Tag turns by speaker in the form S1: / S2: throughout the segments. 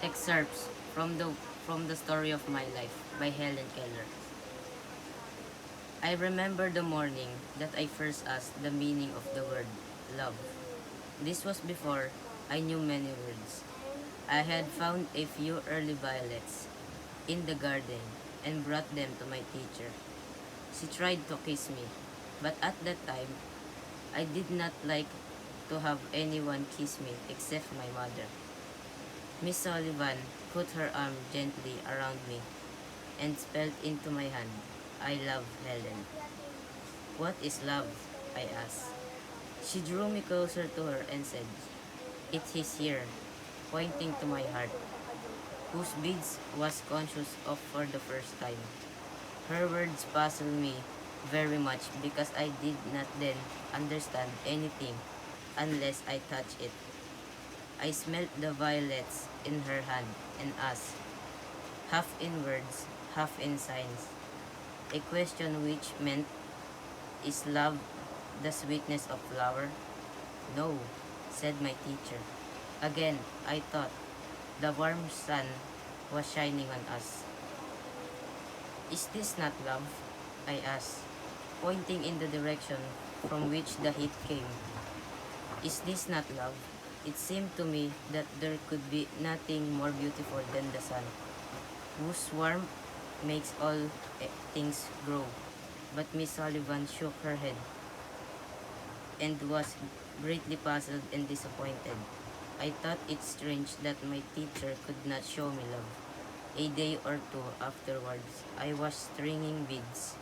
S1: Excerpts from the Story of My Life by Helen Keller. I remember the morning that I first asked the meaning of the word love. This was before I knew many words. I had found a few early violets in the garden and brought them to my teacher. She tried to kiss me, but at that time I did not like to have anyone kiss me except my mother. Miss Sullivan put her arm gently around me and spelled into my hand, I love Helen. What is love? I asked. She drew me closer to her and said, it is here, pointing to my heart, whose beats was conscious of for the first time. Her words puzzled me very much because I did not then understand anything unless I touched it. I smelt the violets in her hand and asked, half in words, half in signs, a question which meant, is love the sweetness of flower? No, said my teacher. Again, I thought the warm sun was shining on us. Is this not love? I asked, pointing in the direction from which the heat came. Is this not love? It seemed to me that there could be nothing more beautiful than the sun, whose warmth makes all things grow. But Miss Sullivan shook her head and was greatly puzzled and disappointed. I thought it strange that my teacher could not show me love. A day or two afterwards, I was stringing beads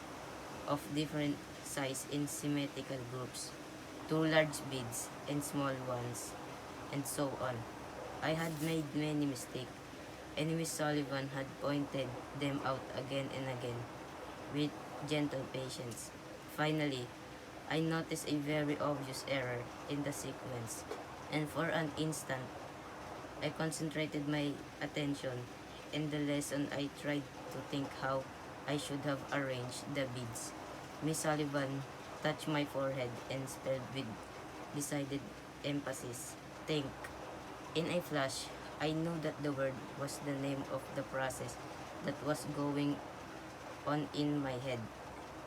S1: of different size in symmetrical groups, two large beads and small ones, and so on. I had made many mistakes, and Miss Sullivan had pointed them out again and again with gentle patience. Finally, I noticed a very obvious error in the sequence, and for an instant, I concentrated my attention in the lesson. I tried to think how I should have arranged the beads. Miss Sullivan touched my forehead and spelled with decided emphasis, think. In a flash, I knew that the word was the name of the process that was going on in my head.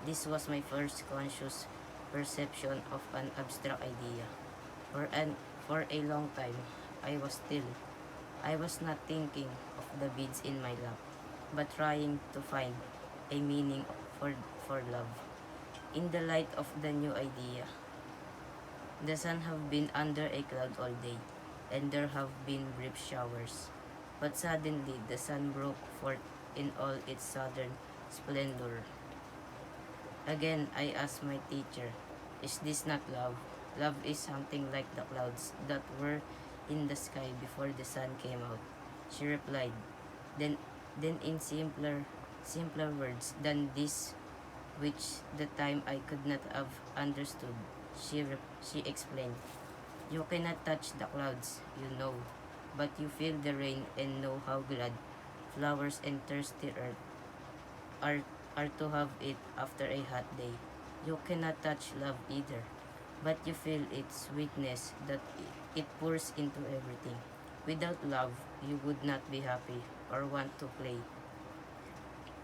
S1: This was my first conscious perception of an abstract idea. For a long time, I was still. I was not thinking of the beads in my lap, but trying to find a meaning for love. In the light of the new idea, the sun have been under a cloud all day, and there have been brief showers. But suddenly the sun broke forth in all its southern splendor. Again I asked my teacher, is this not love? Love is something like the clouds that were in the sky before the sun came out. She replied, then in simpler words than this, which the time I could not have understood, she explained, you cannot touch the clouds, you know, but you feel the rain and know how glad flowers and thirsty earth are, are to have it after a hot day. You cannot touch love either, but you feel its sweetness that it pours into everything. Without love, you would not be happy or want to play.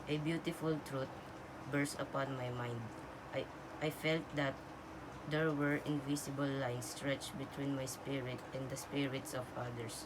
S1: A beautiful truth burst upon my mind. I felt that there were invisible lines stretched between my spirit and the spirits of others.